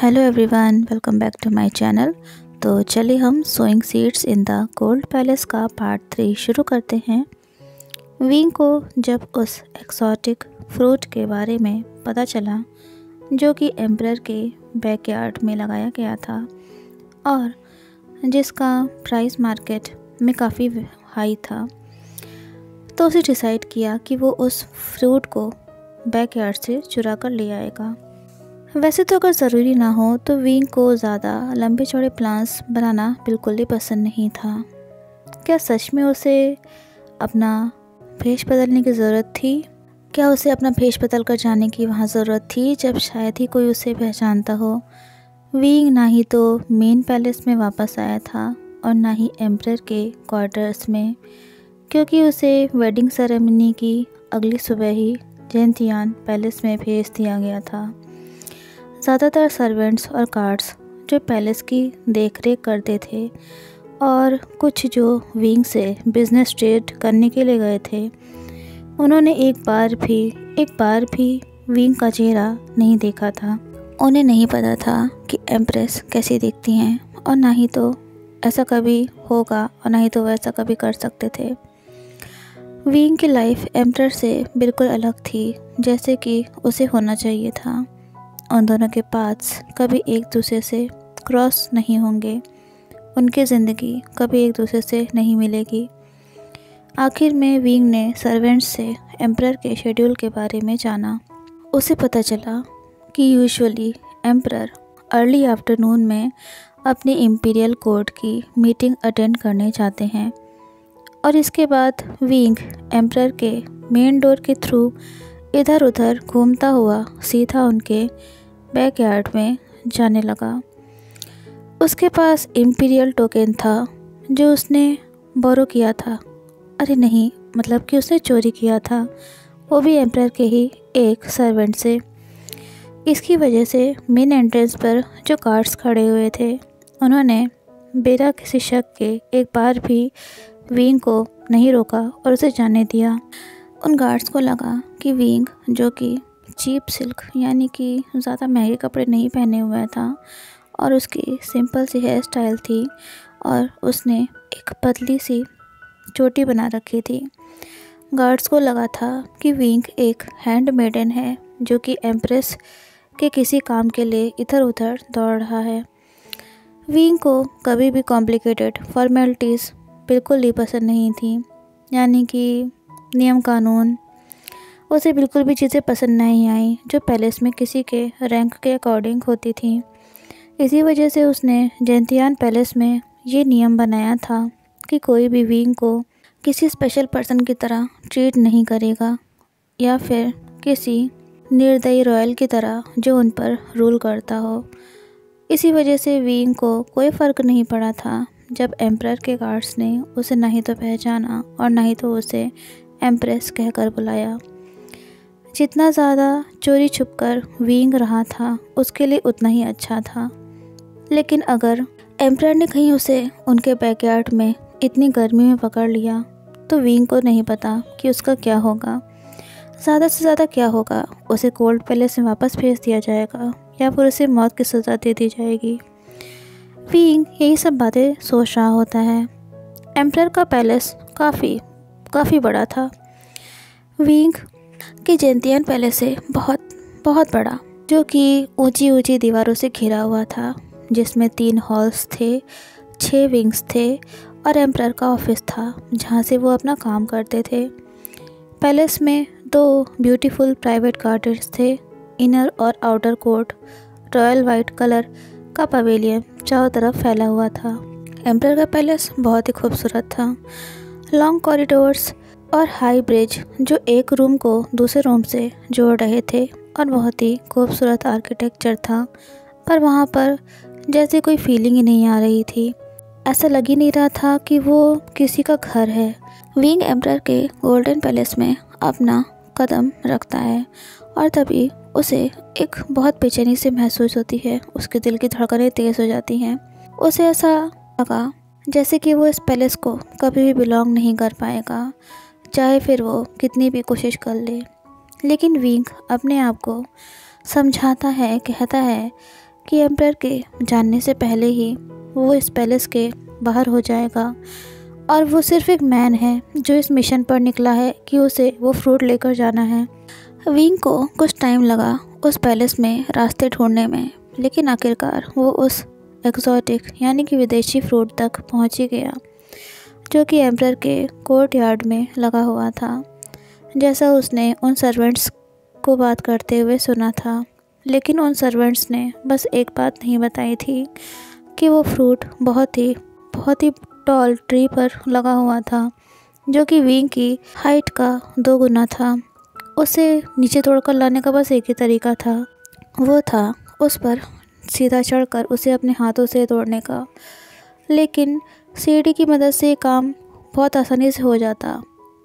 Hello everyone, welcome back to my channel. तो चलिए हम sowing seeds in the gold palace का part 3 शुरू करते हैं। विंग को जब उस एक्सोटिक फ्रूट के बारे में पता चला जो कि एम्परर के बैकयार्ड में लगाया गया था और जिसका प्राइस मार्केट में काफ़ी हाई था, तो उसे डिसाइड किया कि वो उस फ्रूट को बैकयार्ड से चुरा कर ले आएगा। वैसे तो अगर ज़रूरी ना हो तो विंग को ज़्यादा लंबे चौड़े प्लान्स बनाना बिल्कुल ही पसंद नहीं था। क्या सच में उसे अपना भेष बदलने की ज़रूरत थी? क्या उसे अपना भेष बदल कर जाने की वहाँ ज़रूरत थी जब शायद ही कोई उसे पहचानता हो? विंग ना ही तो मेन पैलेस में वापस आया था और ना ही एम्परर के क्वार्टर्स में, क्योंकि उसे वेडिंग सेरेमनी की अगली सुबह ही जेंतियान पैलेस में भेज दिया गया था। ज़्यादातर सर्वेंट्स और गार्ड्स जो पैलेस की देखरेख करते थे और कुछ जो विंग से बिजनेस ट्रेड करने के लिए गए थे, उन्होंने एक बार भी विंग का चेहरा नहीं देखा था। उन्हें नहीं पता था कि एम्प्रेस कैसी दिखती हैं और ना ही तो ऐसा कभी होगा और ना ही तो वैसा कभी कर सकते थे। विंग की लाइफ एम्परर से बिल्कुल अलग थी, जैसे कि उसे होना चाहिए था। उन दोनों के पाथ्स कभी एक दूसरे से क्रॉस नहीं होंगे, उनकी ज़िंदगी कभी एक दूसरे से नहीं मिलेगी। आखिर में विंग ने सर्वेंट्स से एम्परर के शेड्यूल के बारे में जाना। उसे पता चला कि यूजुअली एम्परर अर्ली आफ्टरनून में अपनी इम्पीरियल कोर्ट की मीटिंग अटेंड करने जाते हैं और इसके बाद विंग एम्परर के मेन डोर के थ्रू इधर उधर घूमता हुआ सीधा उनके बैकयार्ड में जाने लगा। उसके पास इम्पीरियल टोकन था जो उसने बोरो किया था। अरे नहीं, मतलब कि उसने चोरी किया था, वो भी एम्परर के ही एक सर्वेंट से। इसकी वजह से मेन एंट्रेंस पर जो गार्ड्स खड़े हुए थे, उन्होंने बिना किसी शक के एक बार भी विंग को नहीं रोका और उसे जाने दिया। उन गार्ड्स को लगा कि विंग, जो कि चीप सिल्क यानी कि ज़्यादा महंगे कपड़े नहीं पहने हुआ था और उसकी सिंपल सी हेयर स्टाइल थी और उसने एक पतली सी चोटी बना रखी थी, गार्ड्स को लगा था कि विंग एक हैंड मेडन है जो कि एम्प्रेस के किसी काम के लिए इधर उधर दौड़ रहा है। विंग को कभी भी कॉम्प्लिकेटेड फॉर्मेलिटीज़ बिल्कुल ही पसंद नहीं थी, यानी कि नियम कानून। उसे बिल्कुल भी चीज़ें पसंद नहीं आई जो पैलेस में किसी के रैंक के अकॉर्डिंग होती थी। इसी वजह से उसने जेंतियान पैलेस में ये नियम बनाया था कि कोई भी विंग को किसी स्पेशल पर्सन की तरह ट्रीट नहीं करेगा या फिर किसी निर्दयी रॉयल की तरह जो उन पर रूल करता हो। इसी वजह से विंग को कोई फ़र्क नहीं पड़ा था जब एम्परर के गार्ड्स ने उसे ना ही तो पहचाना और ना ही तो उसे एम्प्रेस कहकर बुलाया। जितना ज़्यादा चोरी छुपकर विंग रहा था उसके लिए उतना ही अच्छा था, लेकिन अगर एम्परर ने कहीं उसे उनके बैकयार्ड में इतनी गर्मी में पकड़ लिया तो विंग को नहीं पता कि उसका क्या होगा। ज़्यादा से ज़्यादा क्या होगा, उसे गोल्ड पैलेस में वापस भेज दिया जाएगा या फिर उसे मौत की सज़ा दे दी जाएगी। विंग यही सब बातें सोच रहा होता है। एम्परर का पैलेस काफ़ी बड़ा था। विंग कि जेंतियान पैलेस से बहुत बड़ा, जो कि ऊंची ऊंची दीवारों से घिरा हुआ था, जिसमें 3 हॉल्स थे, 6 विंग्स थे और एम्परर का ऑफिस था जहाँ से वो अपना काम करते थे। पैलेस में 2 ब्यूटीफुल प्राइवेट गार्डन्स थे, इनर और outer court. Royal white colour का पवेलियन चारों तरफ फैला हुआ था। एम्परर का पैलेस बहुत ही खूबसूरत था। लॉन्ग कॉरिडोर्स और हाई ब्रिज जो एक रूम को दूसरे रूम से जोड़ रहे थे और बहुत ही खूबसूरत आर्किटेक्चर था, पर वहाँ पर जैसे कोई फीलिंग ही नहीं आ रही थी। ऐसा लग ही नहीं रहा था कि वो किसी का घर है। विंग एम्परर के गोल्डन पैलेस में अपना कदम रखता है और तभी उसे एक बहुत बेचैनी से महसूस होती है। उसके दिल की धड़कनें तेज़ हो जाती हैं। उसे ऐसा लगा जैसे कि वो इस पैलेस को कभी भी बिलोंग नहीं कर पाएगा, चाहे फिर वो कितनी भी कोशिश कर ले। लेकिन विंग अपने आप को समझाता है, कहता है कि एम्परर के जानने से पहले ही वो इस पैलेस के बाहर हो जाएगा और वो सिर्फ एक मैन है जो इस मिशन पर निकला है कि उसे वो फ्रूट लेकर जाना है। विंग को कुछ टाइम लगा उस पैलेस में रास्ते ढूंढने में, लेकिन आखिरकार वो उस एक्सोटिक यानी कि विदेशी फ्रूट तक पहुंच ही गया जो कि एम्परर के कोर्ट यार्ड में लगा हुआ था, जैसा उसने उन सर्वेंट्स को बात करते हुए सुना था। लेकिन उन सर्वेंट्स ने बस एक बात नहीं बताई थी कि वो फ्रूट बहुत ही टॉल ट्री पर लगा हुआ था जो कि विंग की हाइट का 2 गुना था। उसे नीचे तोड़कर लाने का बस एक ही तरीका था, वो था उस पर सीधा चढ़कर उसे अपने हाथों से तोड़ने का। लेकिन सीढ़ी की मदद से काम बहुत आसानी से हो जाता,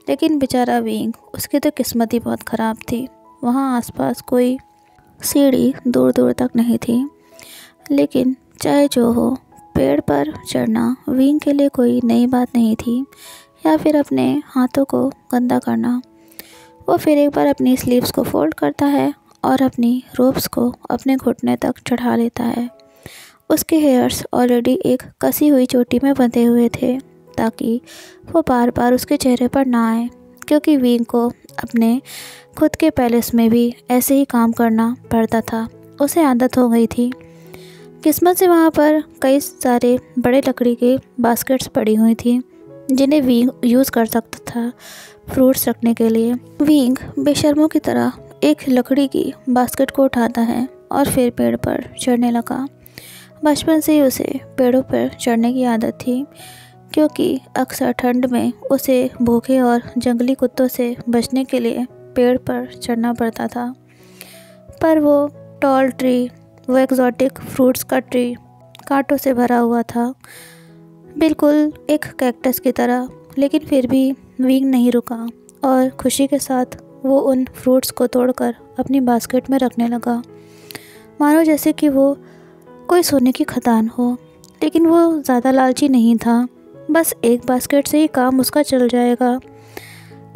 लेकिन बेचारा विंग, उसकी तो किस्मत ही बहुत ख़राब थी। वहाँ आसपास कोई सीढ़ी दूर दूर तक नहीं थी। लेकिन चाहे जो हो, पेड़ पर चढ़ना विंग के लिए कोई नई बात नहीं थी, या फिर अपने हाथों को गंदा करना। वो फिर एक बार अपनी स्लीव्स को फोल्ड करता है और अपनी रोप्स को अपने घुटने तक चढ़ा लेता है। उसके हेयर्स ऑलरेडी एक कसी हुई चोटी में बंधे हुए थे ताकि वो बार बार उसके चेहरे पर ना आए, क्योंकि विंग को अपने खुद के पैलेस में भी ऐसे ही काम करना पड़ता था। उसे आदत हो गई थी। किस्मत से वहाँ पर कई सारे बड़े लकड़ी के बास्केट्स पड़ी हुई थी जिन्हें विंग यूज़ कर सकता था फ्रूट्स रखने के लिए। विंग बेशर्मों की तरह एक लकड़ी की बास्केट को उठाता है और फिर पेड़ पर चढ़ने लगा। बचपन से ही उसे पेड़ों पर चढ़ने की आदत थी, क्योंकि अक्सर ठंड में उसे भूखे और जंगली कुत्तों से बचने के लिए पेड़ पर चढ़ना पड़ता था। पर वो टॉल ट्री, वो एक्सोटिक फ्रूट्स का ट्री कांटों से भरा हुआ था, बिल्कुल एक कैक्टस की तरह। लेकिन फिर भी विंग नहीं रुका और खुशी के साथ वो उन फ्रूट्स को तोड़कर अपनी बास्केट में रखने लगा, मानो जैसे कि वो कोई सोने की खदान हो। लेकिन वो ज़्यादा लालची नहीं था, बस एक बास्केट से ही काम उसका चल जाएगा।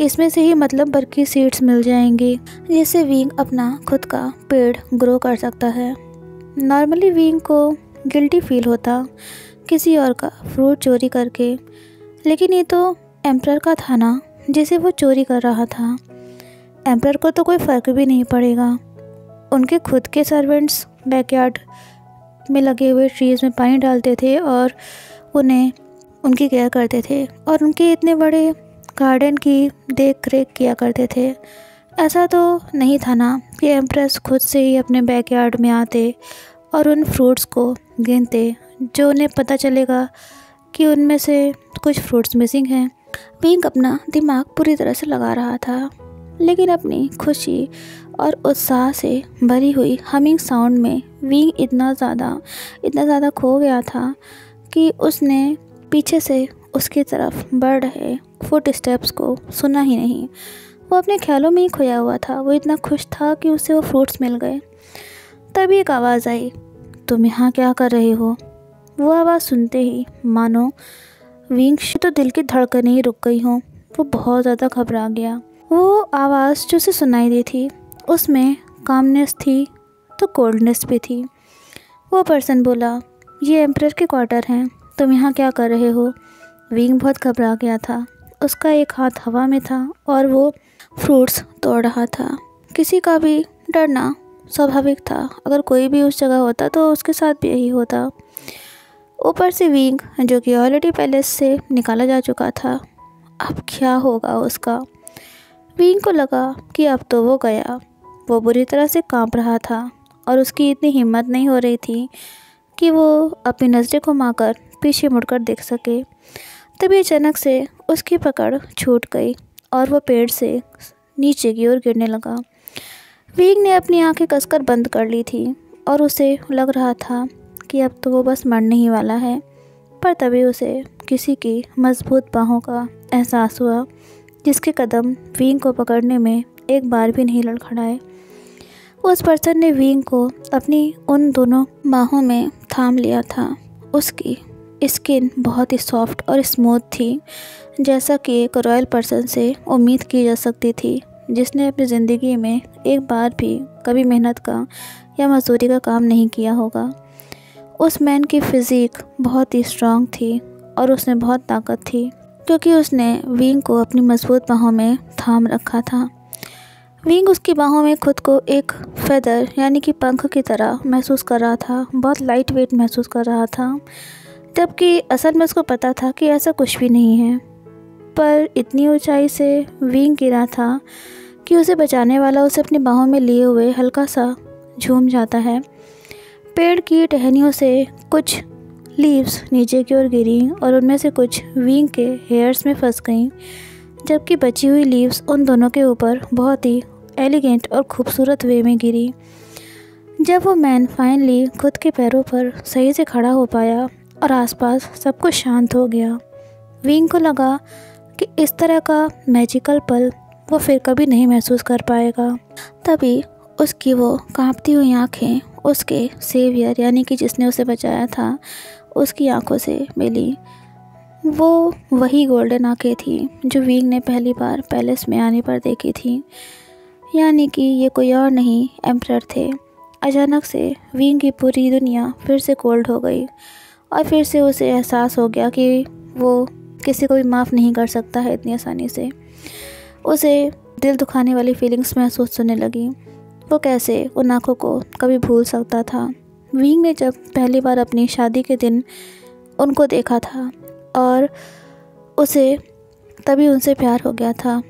इसमें से ही मतलब भर की सीड्स मिल जाएंगी, जिससे विंग अपना खुद का पेड़ ग्रो कर सकता है। नॉर्मली विंग को गिल्टी फील होता किसी और का फ्रूट चोरी करके, लेकिन ये तो एम्परर का था ना जिसे वो चोरी कर रहा था। एम्परर को तो कोई फ़र्क भी नहीं पड़ेगा। उनके खुद के सर्वेंट्स बैकयार्ड में लगे हुए ट्रीज़ में पानी डालते थे और उन्हें उनकी केयर करते थे, और उनके इतने बड़े गार्डन की देख रेख किया करते थे। ऐसा तो नहीं था ना कि एम्प्रेस खुद से ही अपने बैकयार्ड में आते और उन फ्रूट्स को गिनते जो उन्हें पता चलेगा कि उनमें से कुछ फ्रूट्स मिसिंग हैं। विंग अपना दिमाग पूरी तरह से लगा रहा था, लेकिन अपनी खुशी और उत्साह से भरी हुई हमिंग साउंड में विंग इतना ज़्यादा खो गया था कि उसने पीछे से उसकी तरफ बढ़ रहे फुट स्टेप्स को सुना ही नहीं। वो अपने ख्यालों में ही खोया हुआ था। वो इतना खुश था कि उसे वो फ्रूट्स मिल गए। तभी एक आवाज़ आई, तुम यहाँ क्या कर रहे हो? वो आवाज़ सुनते ही मानो विंग तो दिल की धड़कनें ही रुक गई हों। वो बहुत ज़्यादा घबरा गया। वो आवाज़ जो उसे सुनाई दी थी उसमें कामनेस थी तो कोल्डनेस भी थी। वो पर्सन बोला, ये एम्परर के क्वार्टर हैं, तुम यहाँ क्या कर रहे हो? विंग बहुत घबरा गया था। उसका एक हाथ हवा में था और वो फ्रूट्स तोड़ रहा था। किसी का भी डरना स्वाभाविक था। अगर कोई भी उस जगह होता तो उसके साथ भी यही होता। ऊपर से विंग जो कि ऑलरेडी पैलेस से निकाला जा चुका था, अब क्या होगा उसका? विंग को लगा कि अब तो वो गया। वो बुरी तरह से कांप रहा था और उसकी इतनी हिम्मत नहीं हो रही थी कि वो अपनी नज़रें घुमाकर पीछे मुड़कर देख सके। तभी अचानक से उसकी पकड़ छूट गई और वो पेड़ से नीचे की ओर गिरने लगा। विंग ने अपनी आंखें कसकर बंद कर ली थी और उसे लग रहा था कि अब तो वो बस मरने ही वाला है। पर तभी उसे किसी की मजबूत बाहों का एहसास हुआ, जिसके कदम विंग को पकड़ने में एक बार भी नहीं लड़खड़ाए। उस पर्सन ने विंग को अपनी उन दोनों बाहों में थाम लिया था। उसकी स्किन बहुत ही सॉफ्ट और स्मूथ थी, जैसा कि एक रॉयल पर्सन से उम्मीद की जा सकती थी, जिसने अपनी ज़िंदगी में एक बार भी कभी मेहनत का या मजदूरी का काम नहीं किया होगा। उस मैन की फिज़िक बहुत ही स्ट्रांग थी और उसमें बहुत ताकत थी, क्योंकि उसने विंग को अपनी मजबूत बाहों में थाम रखा था। विंग उसकी बाहों में खुद को एक फेदर यानी कि पंख की तरह महसूस कर रहा था, बहुत लाइट वेट महसूस कर रहा था, जबकि असल में उसको पता था कि ऐसा कुछ भी नहीं है। पर इतनी ऊंचाई से विंग गिरा था कि उसे बचाने वाला उसे अपनी बाहों में लिए हुए हल्का सा झूम जाता है। पेड़ की टहनियों से कुछ लीव्स नीचे की ओर गिरी और उनमें से कुछ विंग के हेयर्स में फंस गईं, जबकि बची हुई लीव्स उन दोनों के ऊपर बहुत ही एलिगेंट और खूबसूरत वे में गिरी। जब वो मैन फाइनली खुद के पैरों पर सही से खड़ा हो पाया और आसपास सब कुछ शांत हो गया, विंग को लगा कि इस तरह का मैजिकल पल वो फिर कभी नहीं महसूस कर पाएगा। तभी उसकी वो कांपती हुई आँखें उसके सेवियर यानी कि जिसने उसे बचाया था उसकी आंखों से मिली। वो वही गोल्डन आँखें थी जो विंग ने पहली बार पैलेस में आने पर देखी थी, यानी कि ये कोई और नहीं एम्परर थे। अचानक से विंग की पूरी दुनिया फिर से कोल्ड हो गई और फिर से उसे एहसास हो गया कि वो किसी को भी माफ़ नहीं कर सकता है इतनी आसानी से। उसे दिल दुखाने वाली फीलिंग्स महसूस होने लगी। वो कैसे उन आँखों को कभी भूल सकता था। विंग ने जब पहली बार अपनी शादी के दिन उनको देखा था और उसे तभी उनसे प्यार हो गया था।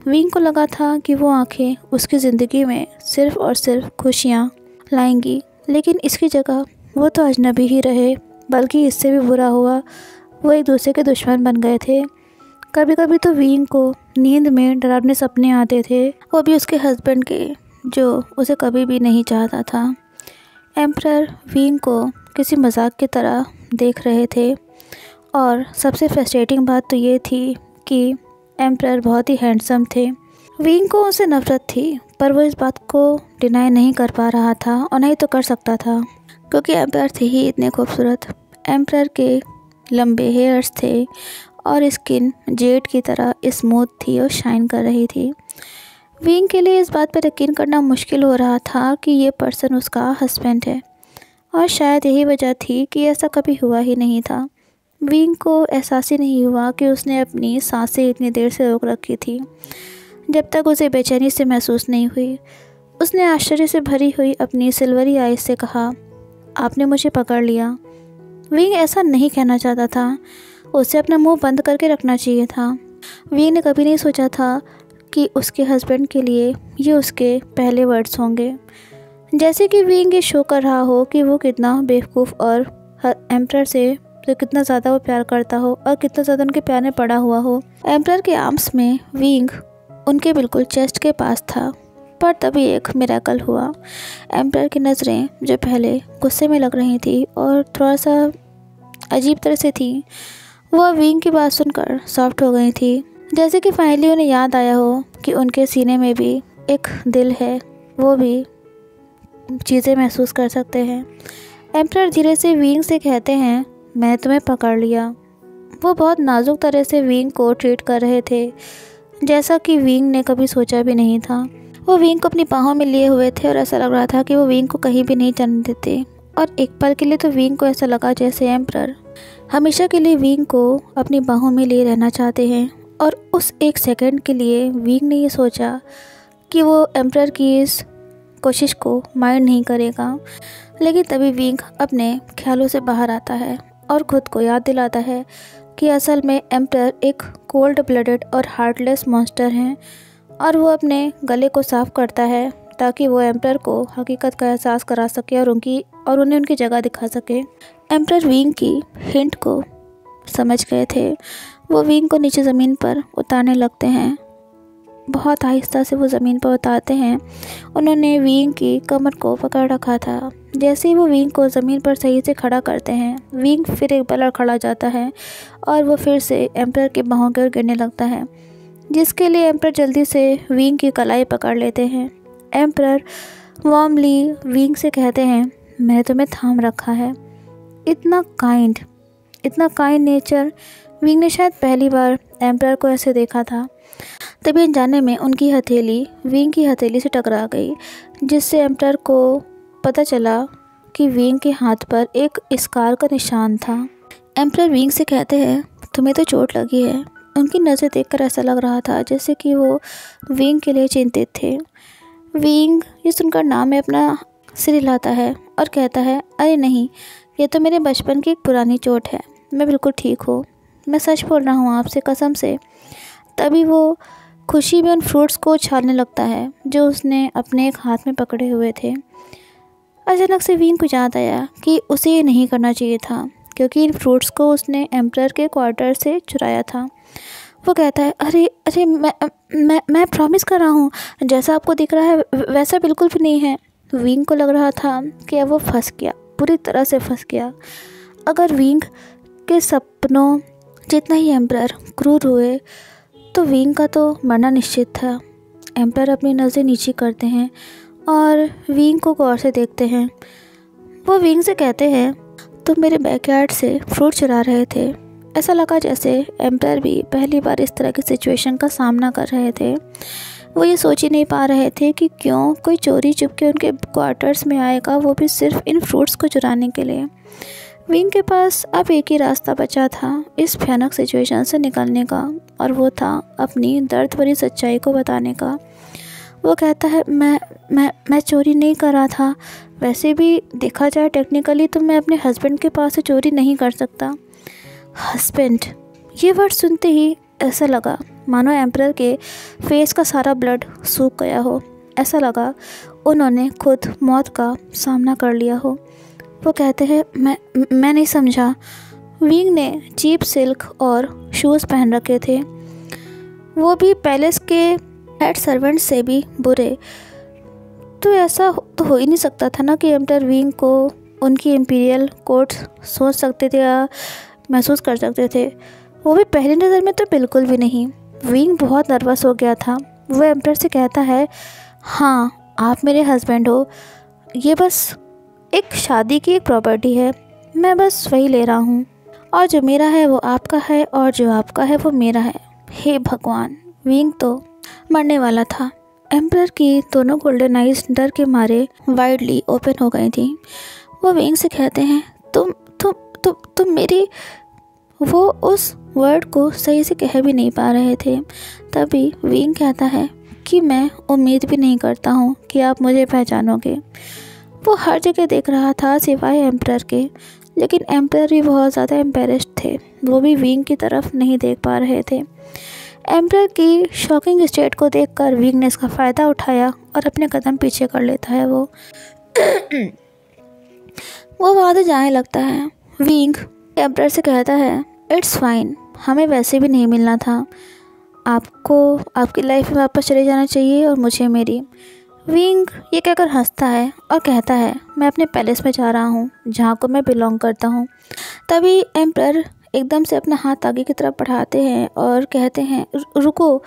विंग को लगा था कि वो आंखें उसकी ज़िंदगी में सिर्फ़ और सिर्फ खुशियाँ लाएंगी, लेकिन इसकी जगह वो तो अजनबी ही रहे, बल्कि इससे भी बुरा हुआ वो एक दूसरे के दुश्मन बन गए थे। कभी कभी तो विंग को नींद में डरावने सपने आते थे, वो भी उसके हस्बैंड के, जो उसे कभी भी नहीं चाहता था। एम्परर विंग को किसी मजाक की तरह देख रहे थे और सबसे फ्रस्ट्रेटिंग बात तो ये थी कि एम्परर बहुत ही हैंडसम थे। विंग को उनसे नफरत थी, पर वो इस बात को डिनाई नहीं कर पा रहा था और नहीं तो कर सकता था, क्योंकि एम्परर थे ही इतने खूबसूरत। एम्परर के लंबे हेयर्स थे और स्किन जेड की तरह स्मूथ थी और शाइन कर रही थी। विंग के लिए इस बात पर यकीन करना मुश्किल हो रहा था कि ये पर्सन उसका हस्बैंड है, और शायद यही वजह थी कि ऐसा कभी हुआ ही नहीं था। विंग को एहसास ही नहीं हुआ कि उसने अपनी सांसें इतनी देर से रोक रखी थी, जब तक उसे बेचैनी से महसूस नहीं हुई। उसने आश्चर्य से भरी हुई अपनी सिल्वरी आइज से कहा, आपने मुझे पकड़ लिया। विंग ऐसा नहीं कहना चाहता था, उसे अपना मुंह बंद करके रखना चाहिए था। विंग ने कभी नहीं सोचा था कि उसके हस्बैंड के लिए ये उसके पहले वर्ड्स होंगे। जैसे कि विंग ये शो कर रहा हो कि वो कितना बेवकूफ़ और एम्परर से तो कितना ज़्यादा वो प्यार करता हो और कितना ज़्यादा उनके प्यार में पड़ा हुआ हो। एम्परर के आर्म्स में विंग उनके बिल्कुल चेस्ट के पास था, पर तभी एक मिरेकल हुआ। एम्परर की नज़रें जो पहले गुस्से में लग रही थी और थोड़ा सा अजीब तरह से थी, वह विंग की बात सुनकर सॉफ्ट हो गई थी, जैसे कि फाइनली उन्हें याद आया हो कि उनके सीने में भी एक दिल है, वो भी चीज़ें महसूस कर सकते हैं। एम्परर धीरे से विंग से कहते हैं, मैं तुम्हें पकड़ लिया। वो बहुत नाजुक तरह से विंग को ट्रीट कर रहे थे, जैसा कि विंग ने कभी सोचा भी नहीं था। वो विंग को अपनी बाहों में लिए हुए थे और ऐसा लग रहा था कि वो विंग को कहीं भी नहीं जाने देते। और एक पल के लिए तो विंग को ऐसा लगा जैसे एम्परर हमेशा के लिए विंग को अपनी बाहों में लिए रहना चाहते हैं। और उस एक सेकंड के लिए विंग ने ये सोचा कि वो एम्परर की इस कोशिश को माइंड नहीं करेगा, लेकिन तभी विंग अपने ख्यालों से बाहर आता है और ख़ुद को याद दिलाता है कि असल में एम्परर एक कोल्ड ब्लडेड और हार्टलेस मॉन्स्टर हैं, और वो अपने गले को साफ़ करता है ताकि वो एम्परर को हकीकत का एहसास करा सके और उन्हें उनकी जगह दिखा सके। एम्परर विंग की हिंट को समझ गए थे। वो विंग को नीचे ज़मीन पर उतारने लगते हैं। बहुत आहिस्ता से वो ज़मीन पर उतारते हैं। उन्होंने विंग की कमर को पकड़ रखा था। जैसे ही वो विंग को ज़मीन पर सही से खड़ा करते हैं, विंग फिर एक बार खड़ा जाता है और वो फिर से एम्परर के बाहों की ओर गिरने लगता है, जिसके लिए एम्परर जल्दी से विंग की कलाई पकड़ लेते हैं। एम्परर वार्मली विंग से कहते हैं, मैंने तुम्हें थाम रखा है। इतना काइंड नेचर विंग ने शायद पहली बार एम्परर को ऐसे देखा था। तभी अनजाने में उनकी हथेली विंग की हथेली से टकरा गई, जिससे एम्परर को पता चला कि विंग के हाथ पर एक स्कार का निशान था। एम्परर विंग से कहते हैं, तुम्हें तो चोट लगी है। उनकी नज़र देखकर ऐसा लग रहा था जैसे कि वो विंग के लिए चिंतित थे। विंग ये सुनकर नाम में अपना सिर हिलाता है और कहता है, अरे नहीं, ये तो मेरे बचपन की एक पुरानी चोट है, मैं बिल्कुल ठीक हूँ, मैं सच बोल रहा हूँ आपसे कसम से। तभी वो खुशी में उन फ्रूट्स को उछालने लगता है जो उसने अपने एक हाथ में पकड़े हुए थे। अचानक से विंग को याद आया कि उसे ये नहीं करना चाहिए था, क्योंकि इन फ्रूट्स को उसने एम्परर के क्वार्टर से चुराया था। वो कहता है, अरे अरे मैं प्रॉमिस कर रहा हूँ, जैसा आपको दिख रहा है वैसा बिल्कुल भी नहीं है। विंग को लग रहा था कि अब वो फंस गया, पूरी तरह से फंस गया। अगर विंग के सपनों जितना ही एम्परर क्रूर हुए तो विंग का तो मरना निश्चित था। एम्परर अपनी नज़रें नीची करते हैं और विंग को गौर से देखते हैं। वो विंग से कहते हैं, तुम मेरे बैकयार्ड से फ्रूट चुरा रहे थे। ऐसा लगा जैसे एम्परर भी पहली बार इस तरह की सिचुएशन का सामना कर रहे थे। वो ये सोच ही नहीं पा रहे थे कि क्यों कोई चोरी चुपके उनके क्वार्टर्स में आएगा, वो भी सिर्फ इन फ्रूट्स को चुराने के लिए। विंग के पास अब एक ही रास्ता बचा था इस भयानक सिचुएशन से निकलने का, और वो था अपनी दर्द भरी सच्चाई को बताने का। वो कहता है, मैं चोरी नहीं कर रहा था। वैसे भी देखा जाए टेक्निकली तो मैं अपने हस्बैंड के पास से चोरी नहीं कर सकता। हस्बैंड, ये वर्ड सुनते ही ऐसा लगा मानो एम्परर के फेस का सारा ब्लड सूख गया हो। ऐसा लगा उन्होंने खुद मौत का सामना कर लिया हो। वो कहते हैं, मैं नहीं समझा। विंग ने चीप सिल्क और शूज़ पहन रखे थे, वो भी पैलेस के हेड सर्वेंट से भी बुरे। तो ऐसा तो हो ही नहीं सकता था ना कि एम्परर विंग को उनकी इम्पीरियल कोर्ट सोच सकते थे या महसूस कर सकते थे। वो भी पहली नज़र में तो बिल्कुल भी नहीं। विंग बहुत नर्वस हो गया था। वो एम्परर से कहता है, हाँ आप मेरे हस्बैंड हो, ये बस एक शादी की एक प्रॉपर्टी है, मैं बस वही ले रहा हूँ, और जो मेरा है वो आपका है और जो आपका है वो मेरा है। हे भगवान, विंग तो मरने वाला था। एम्परर की दोनों गोल्डन आइज डर के मारे वाइडली ओपन हो गई थी। वो विंग से कहते हैं, तुम मेरी। वो उस वर्ड को सही से कह भी नहीं पा रहे थे। तभी विंग कहता है कि मैं उम्मीद भी नहीं करता हूँ कि आप मुझे पहचानोगे। वो हर जगह देख रहा था सिवाय एम्परर के, लेकिन एम्परर भी बहुत ज़्यादा एम्बेरस्ड थे। वो भी विंग की तरफ नहीं देख पा रहे थे। एम्परर की शॉकिंग स्टेट को देखकर विंग ने इसका फ़ायदा उठाया और अपने कदम पीछे कर लेता है। वो वहाँ से जाने लगता है। विंग एम्परर से कहता है, इट्स फाइन, हमें वैसे भी नहीं मिलना था। आपको आपकी लाइफ में वापस चले जाना चाहिए और मुझे मेरी। विंग ये कहकर हंसता है और कहता है, मैं अपने पैलेस में जा रहा हूँ जहाँ को मैं बिलोंग करता हूँ। तभी एम्परर एकदम से अपना हाथ आगे की तरफ बढ़ाते हैं और कहते हैं, रुको।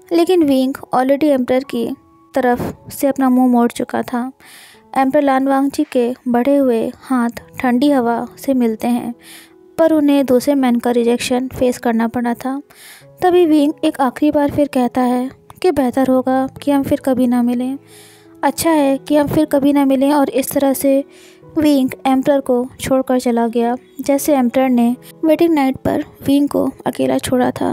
लेकिन विंग ऑलरेडी एम्परर की तरफ से अपना मुंह मोड़ चुका था। एम्परर लानवांगजी के बढ़े हुए हाथ ठंडी हवा से मिलते हैं, पर उन्हें दूसरे मैन का रिजेक्शन फेस करना पड़ा था। तभी विंग एक आखिरी बार फिर कहता है कि बेहतर होगा कि हम फिर कभी ना मिलें। अच्छा है कि हम फिर कभी ना मिलें। और इस तरह से विंग एम्परर को छोड़कर चला गया, जैसे एम्परर ने वेडिंग नाइट पर विंग को अकेला छोड़ा था।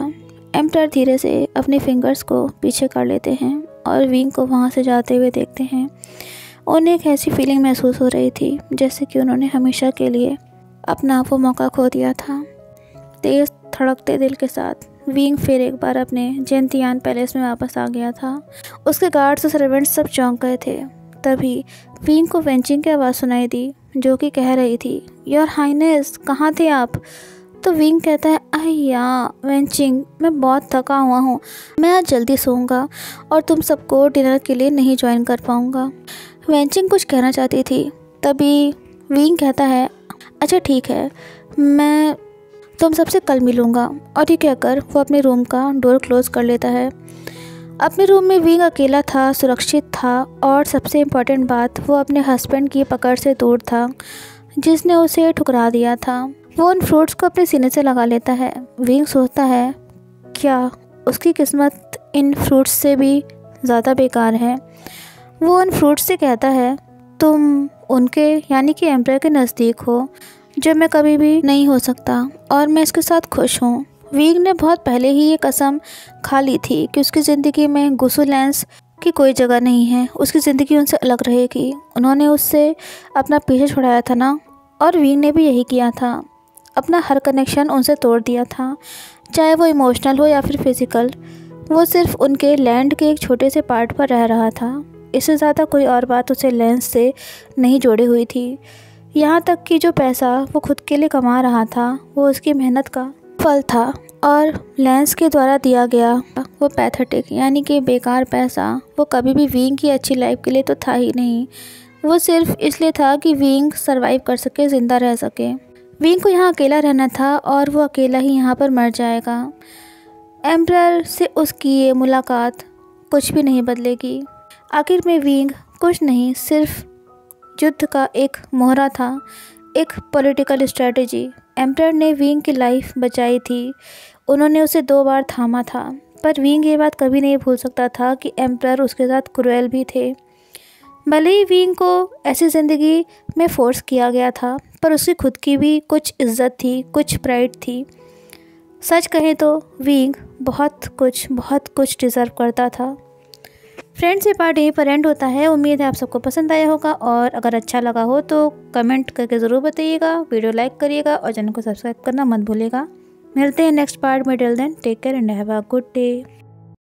एम्परर धीरे से अपने फिंगर्स को पीछे कर लेते हैं और विंग को वहाँ से जाते हुए देखते हैं। उन्हें एक ऐसी फीलिंग महसूस हो रही थी जैसे कि उन्होंने हमेशा के लिए अपना वो मौका खो दिया था। तेज़ धड़कते दिल के साथ विंग फिर एक बार अपने जेंतियान पैलेस में वापस आ गया था। उसके गार्ड्स और सर्वेंट्स सब चौंक गए थे। तभी विंग को वेंचिंग की आवाज़ सुनाई दी, जो कि कह रही थी, योर हाइनेस, कहाँ थे आप? तो विंग कहता है, अय्या वेंचिंग, मैं बहुत थका हुआ हूँ, मैं आज जल्दी सोऊंगा और तुम सबको डिनर के लिए नहीं ज्वाइन कर पाऊँगा। वेंचिंग कुछ कहना चाहती थी। तभी विंग कहता है, अच्छा ठीक है, मैं तुम सबसे कल मिलूँगा। और ये कहकर वो अपने रूम का डोर क्लोज कर लेता है। अपने रूम में विंग अकेला था, सुरक्षित था, और सबसे इम्पॉर्टेंट बात, वो अपने हस्बैंड की पकड़ से दूर था जिसने उसे ठुकरा दिया था। वो उन फ्रूट्स को अपने सीने से लगा लेता है। विंग सोचता है, क्या उसकी किस्मत इन फ्रूट्स से भी ज़्यादा बेकार है। वो उन फ्रूट्स से कहता है, तुम उनके यानी कि एम्परर के नज़दीक हो, जो मैं कभी भी नहीं हो सकता, और मैं इसके साथ खुश हूँ। विंग ने बहुत पहले ही ये कसम खा ली थी कि उसकी ज़िंदगी में गुसु लेंस की कोई जगह नहीं है, उसकी ज़िंदगी उनसे अलग रहेगी। उन्होंने उससे अपना पीछे छुड़ाया था ना, और विंग ने भी यही किया था, अपना हर कनेक्शन उनसे तोड़ दिया था, चाहे वो इमोशनल हो या फिर फिज़िकल। वो सिर्फ उनके लैंड के एक छोटे से पार्ट पर रह रहा था, इससे ज़्यादा कोई और बात उसे लेंस से नहीं जोड़ी हुई थी। यहाँ तक कि जो पैसा वो खुद के लिए कमा रहा था वो उसकी मेहनत का फल था, और लेंस के द्वारा दिया गया वो पैथेटिक यानी कि बेकार पैसा वो कभी भी विंग की अच्छी लाइफ के लिए तो था ही नहीं। वो सिर्फ इसलिए था कि विंग सरवाइव कर सके, ज़िंदा रह सके। विंग को यहाँ अकेला रहना था और वो अकेला ही यहाँ पर मर जाएगा। एम्परर से उसकी ये मुलाकात कुछ भी नहीं बदलेगी। आखिर में विंग कुछ नहीं, सिर्फ युद्ध का एक मोहरा था, एक पॉलिटिकल स्ट्रेटजी। एम्परर ने विंग की लाइफ बचाई थी, उन्होंने उसे 2 बार थामा था, पर विंग ये बात कभी नहीं भूल सकता था कि एम्परर उसके साथ क्रूएल भी थे। भले ही विंग को ऐसी ज़िंदगी में फोर्स किया गया था, पर उसकी खुद की भी कुछ इज्जत थी, कुछ प्राइड थी। सच कहें तो विंग बहुत कुछ डिज़र्व करता था। फ्रेंड्स, ये पार्ट यहीं पर एंड होता है। उम्मीद है आप सबको पसंद आया होगा, और अगर अच्छा लगा हो तो कमेंट करके ज़रूर बताइएगा, वीडियो लाइक करिएगा और चैनल को सब्सक्राइब करना मत भूलिएगा। मिलते हैं नेक्स्ट पार्ट में। Till then take care and have a good day.